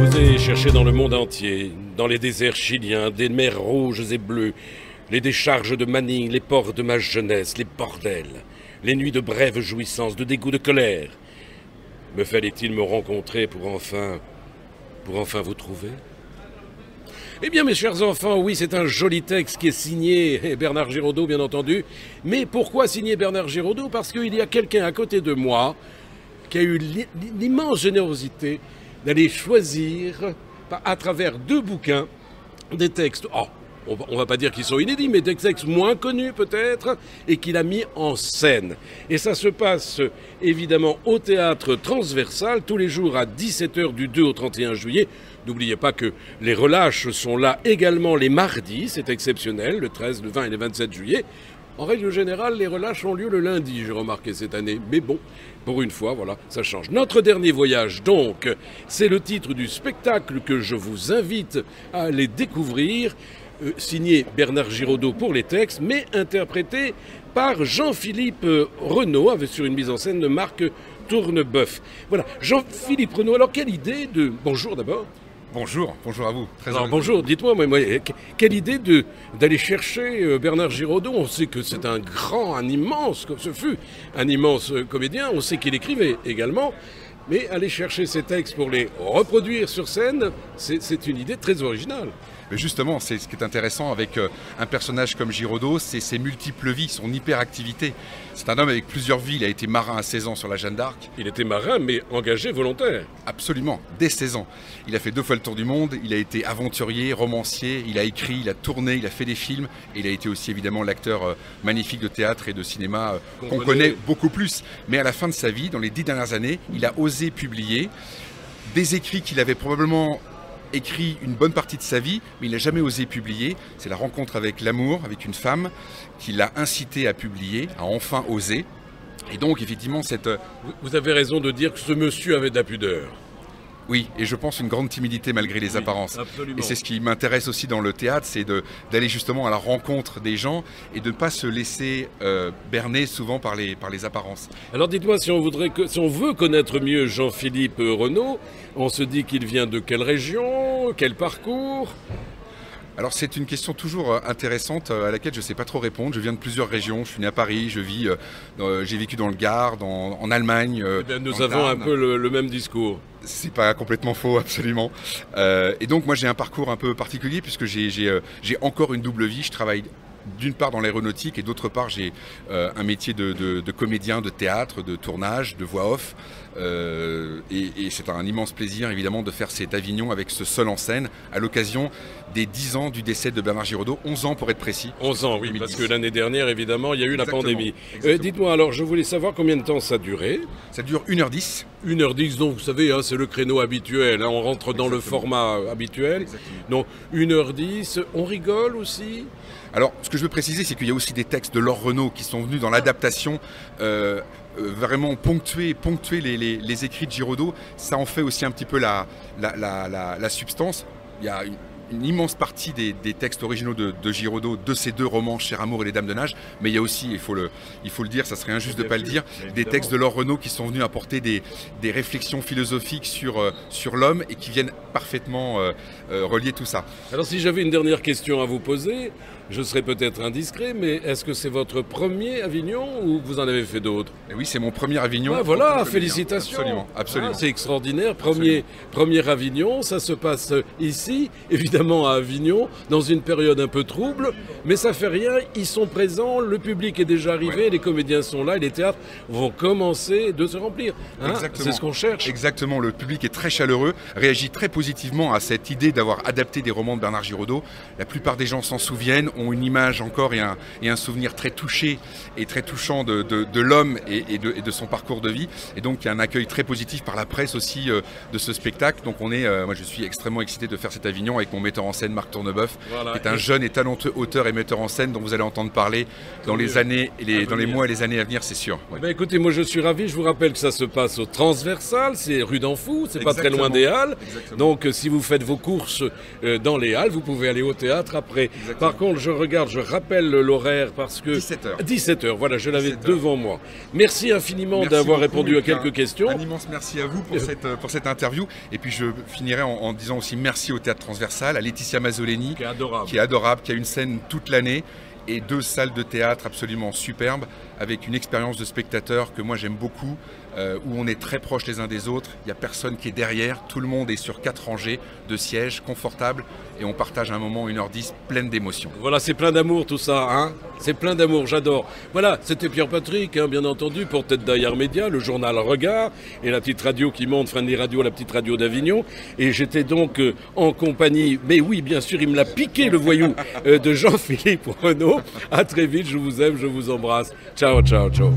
vous ai cherché dans le monde entier, dans les déserts chiliens, des mers rouges et bleues, les décharges de Manning, les ports de ma jeunesse, les bordels, les nuits de brèves jouissances, de dégoût, de colère. Me fallait-il me rencontrer pour enfin vous trouver? Eh bien, mes chers enfants, oui, c'est un joli texte qui est signé Bernard Giraudot, bien entendu. Mais pourquoi signer Bernard Giraudot? Parce qu'il y a quelqu'un à côté de moi qui a eu l'immense générosité d'aller choisir, à travers 2 bouquins, des textes, on va pas dire qu'ils sont inédits, mais des textes moins connus peut-être, et qu'il a mis en scène. Et ça se passe évidemment au théâtre Transversal, tous les jours à 17 h du 2 au 31 juillet. N'oubliez pas que les relâches sont là également les mardis, c'est exceptionnel, le 13, le 20 et le 27 juillet. En règle générale, les relâches ont lieu le lundi, j'ai remarqué cette année. Mais bon, pour une fois, voilà, ça change. Notre dernier voyage, donc, c'est le titre du spectacle que je vous invite à aller découvrir, signé Bernard Giraudot pour les textes, mais interprété par Jean-Philippe Renaud, sur une mise en scène de Marc Tourneboeuf. Voilà, Jean-Philippe Renaud, alors quelle idée de... Bonjour d'abord. Bonjour, bonjour à vous. Alors, bonjour, dites-moi, quelle idée d'aller chercher Bernard Giraudot? On sait que c'est un immense, ce fut un immense comédien, on sait qu'il écrivait également, mais aller chercher ces textes pour les reproduire sur scène, c'est une idée très originale. Mais justement, c'est ce qui est intéressant avec un personnage comme Giraudot, c'est ses multiples vies, son hyperactivité. C'est un homme avec plusieurs vies, il a été marin à 16 ans sur la Jeanne d'Arc. Il était marin, mais engagé volontaire. Absolument, dès 16 ans. Il a fait 2 fois le tour du monde, il a été aventurier, romancier, il a écrit, il a tourné, il a fait des films, et il a été aussi évidemment l'acteur magnifique de théâtre et de cinéma qu'on connaît beaucoup plus. Mais à la fin de sa vie, dans les 10 dernières années, il a osé publier des écrits qu'il avait probablement écrit une bonne partie de sa vie, mais il n'a jamais osé publier. C'est la rencontre avec l'amour, avec une femme, qui l'a incité à publier, à enfin oser. Et donc, effectivement, Vous avez raison de dire que ce monsieur avait de la pudeur. Oui, et je pense une grande timidité malgré les apparences. Absolument. Et c'est ce qui m'intéresse aussi dans le théâtre, c'est d'aller justement à la rencontre des gens et de ne pas se laisser berner souvent par les apparences. Alors dites-moi, si on veut connaître mieux Jean-Philippe Renaud, on se dit qu'il vient de quelle région, quel parcours? Alors c'est une question toujours intéressante à laquelle je ne sais pas trop répondre. Je viens de plusieurs régions, je suis né à Paris, j'ai vécu dans le Gard, en Allemagne. Nous avons un peu le même discours. C'est pas complètement faux, absolument. Et donc moi j'ai un parcours un peu particulier puisque j'ai encore une double vie. Je travaille d'une part dans l'aéronautique et d'autre part j'ai un métier de comédien, de théâtre, de tournage, de voix off. Et c'est un immense plaisir évidemment de faire cet Avignon avec ce seul en scène à l'occasion des 10 ans du décès de Bernard Giraudot, 11 ans pour être précis. 11 ans, oui, 2010. Parce que l'année dernière évidemment il y a eu la pandémie. Dites-moi alors, je voulais savoir combien de temps ça durait. Ça dure 1h10. 1h10, donc vous savez, c'est le créneau habituel, on rentre dans le format habituel. Donc 1h10, on rigole aussi. Alors, ce que je veux préciser, c'est qu'il y a aussi des textes de Laure Renaud qui sont venus dans l'adaptation vraiment ponctuer les écrits de Giraudot. Ça en fait aussi un petit peu la substance. Il y a une immense partie des textes originaux de Giraudot, de ces 2 romans, Cher Amour et Les Dames de Nage, mais il y a aussi, il faut le dire, ça serait injuste de ne pas le dire, des textes de Laure Renaud qui sont venus apporter des réflexions philosophiques sur l'homme et qui viennent parfaitement relier tout ça. Alors si j'avais une dernière question à vous poser, je serais peut-être indiscret, mais est-ce que c'est votre premier Avignon ou vous en avez fait d'autres? Oui, c'est mon premier Avignon. Ah, voilà, félicitations. Absolument, absolument. C'est extraordinaire. Premier Avignon, ça se passe ici, évidemment à Avignon, dans une période un peu trouble, mais ça fait rien, ils sont présents, le public est déjà arrivé, les comédiens sont là et les théâtres vont commencer de se remplir. C'est ce qu'on cherche. Exactement, le public est très chaleureux, réagit très positivement à cette idée d'avoir adapté des romans de Bernard Giraudot. La plupart des gens s'en souviennent, ont une image encore et un souvenir très touché et très touchant de l'homme et de son parcours de vie. Et donc il y a un accueil très positif par la presse aussi de ce spectacle. Donc moi je suis extrêmement excité de faire cet Avignon avec mon metteur en scène Marc Tourneboeuf, qui est un jeune et talentueux auteur et metteur en scène dont vous allez entendre parler dans les mois et les années à venir, c'est sûr. Ouais. Écoutez, moi je suis ravi, je vous rappelle que ça se passe au Transversal, c'est rue d'Anfou, c'est pas très loin des Halles. Donc si vous faites vos courses dans les Halles, vous pouvez aller au théâtre après. Par contre, je regarde, je rappelle l'horaire parce que... 17h. 17h, voilà, je l'avais 17h. devant moi. Merci infiniment Merci d'avoir beaucoup, répondu à et puis quelques questions. Un immense merci à vous pour cette interview. Et puis je finirai en disant aussi merci au Théâtre Transversal, à Laetitia Mazzoleni, Qui est adorable. qui est adorable, qui a une scène toute l'année et 2 salles de théâtre absolument superbes avec une expérience de spectateur que moi j'aime beaucoup, où on est très proches les uns des autres, il n'y a personne qui est derrière, tout le monde est sur 4 rangées de sièges confortables et on partage un moment 1h10 pleine d'émotions. Voilà, c'est plein d'amour tout ça, hein. C'est plein d'amour, j'adore. Voilà, c'était Pierre-Patrick, hein, bien entendu, pour Tête d'Ailleurs Média, le journal Regard, et la petite radio qui monte, Friendly Radio, la petite radio d'Avignon. Et j'étais donc en compagnie, mais oui, bien sûr, il me l'a piqué le voyou, de Jean-Philippe Renaud. À très vite, je vous aime, je vous embrasse. Ciao, ciao, ciao.